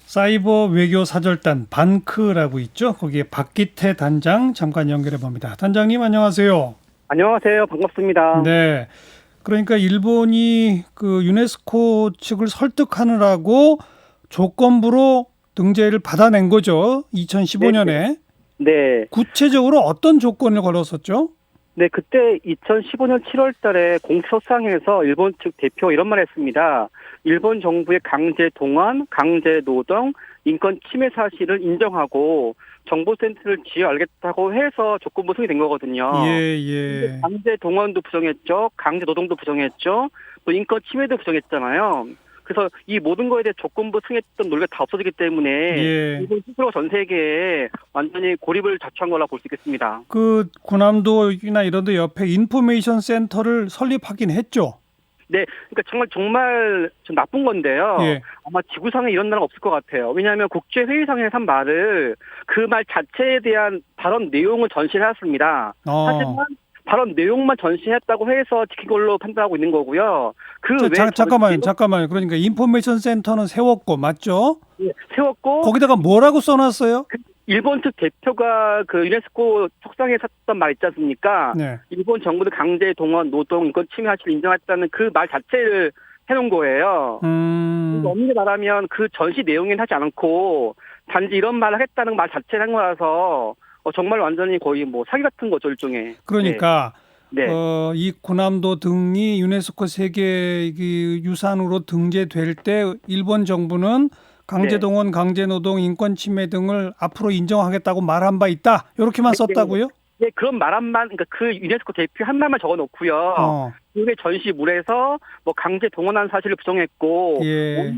사이버 외교 사절단 반크라고 있죠. 거기에 박기태 단장 잠깐 연결해 봅니다. 단장님 안녕하세요. 안녕하세요. 반갑습니다. 네. 그러니까 일본이 그 유네스코 측을 설득하느라고 조건부로 등재를 받아낸 거죠. 네, 2015년에. 네. 구체적으로 어떤 조건을 걸었었죠? 네, 그때 2015년 7월 달에 공식석상에서 일본 측 대표 이런 말 했습니다. 일본 정부의 강제 동원, 강제 노동, 인권 침해 사실을 인정하고 정보센터를 지어 알겠다고 해서 조건부 승인된 거거든요. 예, 예. 강제 동원도 부정했죠. 강제 노동도 부정했죠. 또 인권 침해도 부정했잖아요. 그래서 이 모든 거에 대해 조건부 승인했던 논리가 다 없어지기 때문에 예. 일본 스스로가 전 세계에 완전히 고립을 자초한 거라 볼 수 있겠습니다. 그 군함도나 이런 데 옆에 인포메이션 센터를 설립하긴 했죠. 네, 그러니까 정말 좀 나쁜 건데요. 예. 아마 지구상에 이런 나라가 없을 것 같아요. 왜냐하면 국제회의상에서 한 말을 그 말 자체에 대한 발언 내용을 전시해왔습니다. 하지만 발언 내용만 전시했다고 해서 지킨 걸로 판단하고 있는 거고요. 그 외에 잠깐만요. 그러니까 인포메이션 센터는 세웠고 맞죠? 세웠고 거기다가 뭐라고 써놨어요? 일본 측 대표가 그 유네스코 석상에 섰던 말 있지 않습니까? 네. 일본 정부는 강제 동원, 노동, 인권 침해 사실을 인정했다는 그 말 자체를 해놓은 거예요. 엄밀히 말하면 그 전시 내용은 하지 않고 단지 이런 말을 했다는 말 자체를 한 거라서 정말 완전히 거의 뭐 사기 같은 거죠, 일종의. 그러니까 네. 이 군함도 등이 유네스코 세계 유산으로 등재될 때 일본 정부는 강제동원, 강제노동, 인권침해 등을 앞으로 인정하겠다고 말한 바 있다. 이렇게만 썼다고요? 네, 그런 말 한만, 그러니까 그 유네스코 대표 한 말만 적어놓고요. 그게 전시물에서 뭐 강제 동원한 사실을 부정했고, 예.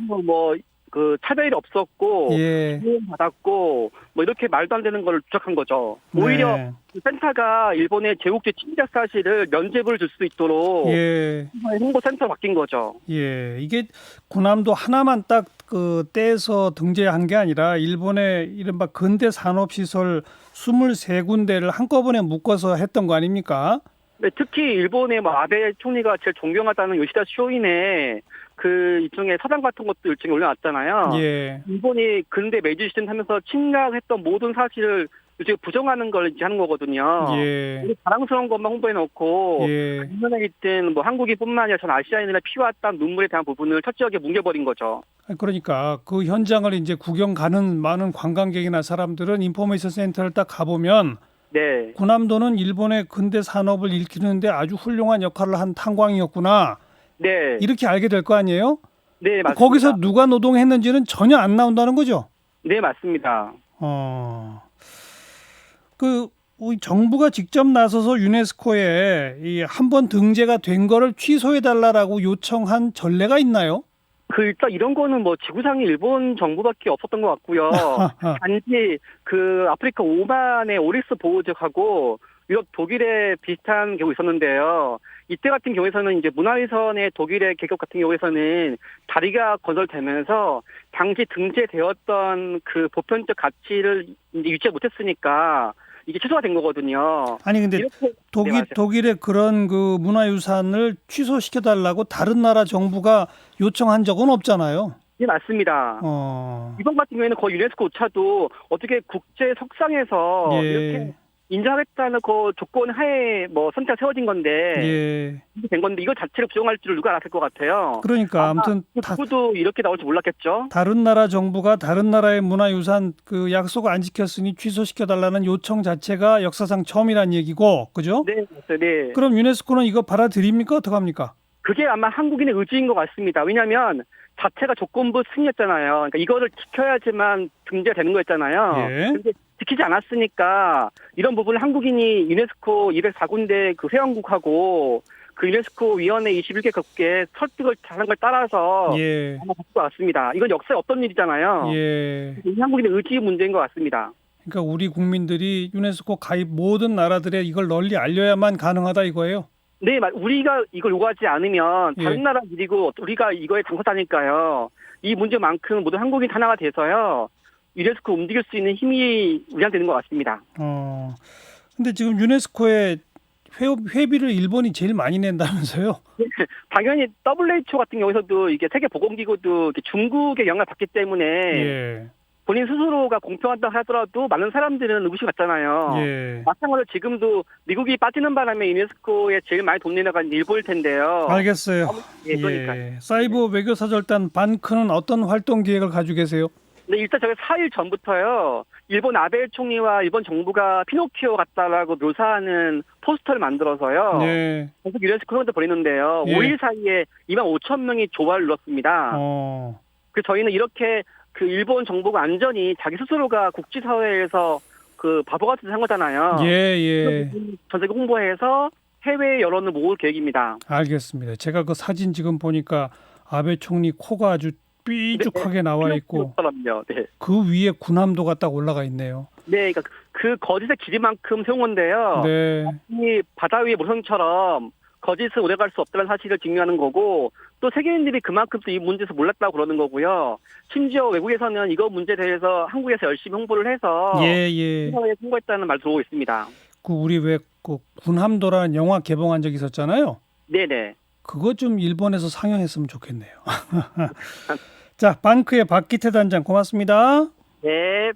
그 차별이 없었고, 예. 받았고, 뭐 이렇게 말도 안 되는 걸 주장한 거죠. 오히려 네. 그 센터가 일본의 제국주의 침략 사실을 면죄부를 줄 수 있도록 예. 홍보 센터로 바뀐 거죠. 예. 이게 군함도 하나만 딱 그 떼서 등재한 게 아니라 일본의 이른바 근대 산업시설 23군데를 한꺼번에 묶어서 했던 거 아닙니까? 네, 특히 일본의 뭐 아베 총리가 제일 존경하다는 요시다 쇼인의 그 일종의 사당 같은 것도 일종에 올려놨잖아요. 예. 일본이 근대 메이지 시스템 하면서 침략했던 모든 사실을 이제 부정하는 걸 이제 하는 거거든요. 예. 자랑스러운 것만 홍보해 놓고 예. 이번에 있던 뭐 한국인뿐만 아니라 전 아시아인들의 피와 땀 눈물에 대한 부분을 철저하게 뭉개버린 거죠. 그러니까 그 현장을 이제 구경 가는 많은 관광객이나 사람들은 인포메이션 센터를 딱 가보면 네. 군함도는 일본의 근대 산업을 일으키는데 아주 훌륭한 역할을 한 탄광이었구나. 네. 이렇게 알게 될 거 아니에요? 네, 맞습니다. 거기서 누가 노동했는지는 전혀 안 나온다는 거죠. 네, 맞습니다. 우리 정부가 직접 나서서 유네스코에 이 한 번 등재가 된 거를 취소해 달라라고 요청한 전례가 있나요? 일단 이런 거는 뭐 지구상에 일본 정부밖에 없었던 것 같고요. 단지 그 아프리카 오만의 오리스 보호족하고 유럽 독일에 비슷한 경우 있었는데요. 이때 같은 경우에서는 이제 문화유산의 독일의 계급 같은 경우에서는 다리가 건설되면서 당시 등재되었던 그 보편적 가치를 이제 유지 못했으니까 이게 취소가 된 거거든요. 아니 근데 독일의 그런 그 문화유산을 취소시켜 달라고 다른 나라 정부가 요청한 적은 없잖아요. 네, 맞습니다. 이번 같은 경우에는 거의 유네스코조차도 어떻게 국제 석상에서 이렇게 인정하겠다는 그 조건 하에 뭐 선택 세워진 건데 이렇게 된 건데 이거 자체를 부정할 줄을 누가 알았을 것 같아요. 그러니까 아무튼 누구도 이렇게 나올 줄 몰랐겠죠. 다른 나라 정부가 다른 나라의 문화유산 그 약속을 안 지켰으니 취소시켜 달라는 요청 자체가 역사상 처음이란 얘기고, 그죠? 네, 네. 그럼 유네스코는 이거 받아들입니까? 어떡합니까? 그게 아마 한국인의 의지인 것 같습니다. 왜냐하면 자체가 조건부 승인했잖아요. 그러니까 이거를 지켜야지만 등재가 되는 거였잖아요. 그런데 지키지 않았으니까 이런 부분을 한국인이 유네스코 204군데 그 회원국하고 그 유네스코 위원회 21개국에 설득을 잘한 걸 따라서 아마 바꿀 것 같습니다. 이건 역사에 없던 일이잖아요. 한국인의 의지 문제인 것 같습니다. 그러니까 우리 국민들이 유네스코 가입 모든 나라들에 이걸 널리 알려야만 가능하다 이거예요? 네, 우리가 이걸 요구하지 않으면 다른 나라 일이고 우리가 이거에 당사자니까요. 이 문제만큼 모두 한국인 하나가 돼서요. 유네스코 움직일 수 있는 힘이 우리한테 있는 것 같습니다. 근데 지금 유네스코에 회비를 일본이 제일 많이 낸다면서요? 당연히 WHO 같은 경우에서도 이게 세계보건기구도 이렇게 중국의 영향을 받기 때문에 예. 본인 스스로가 공평하다 하더라도 많은 사람들은 의구심 갖잖아요. 예. 마찬가지로 지금도 미국이 빠지는 바람에 유네스코에 제일 많이 돈 내는 건 일본일 텐데요. 알겠어요. 예, 그러니까. 예. 사이버 외교사절단 반크는 어떤 활동 계획을 가지고 계세요? 네, 일단 저희 4일 전부터요. 일본 아베 총리와 일본 정부가 피노키오 같다라고 묘사하는 포스터를 만들어서요. 네. 계속 유네스코 회원들 보내는데요. 예. 5일 사이에 25,000명이 조화를 이뤘습니다. 그래서 저희는 이렇게 그 일본 정부가 안전히 자기 스스로가 국제사회에서 그 바보같이 한 거잖아요. 예. 전 세계 홍보해서 해외 여론을 모을 계획입니다. 알겠습니다. 제가 그 사진 지금 보니까 아베 총리 코가 아주 삐죽하게 나와 있고 그렇더라고요. 네. 그 위에 군함도가 딱 올라가 있네요. 네, 그러니까 그 거짓의 길이만큼 세운 건데요. 네. 이 바다 위의 모성처럼 거짓은 오래갈 수 없다는 사실을 증명하는 거고 또 세계인들이 그만큼 또 이 문제에서 몰랐다고 그러는 거고요. 심지어 외국에서는 이거 문제에 대해서 한국에서 열심히 홍보를 해서 예. 사회에 홍보했다는 말 들어오고 있습니다. 그 우리 왜 그 군함도라는 영화 개봉한 적 있었잖아요. 네네. 그거 좀 일본에서 상영했으면 좋겠네요. 자, 방크의 박기태 단장 고맙습니다. 네.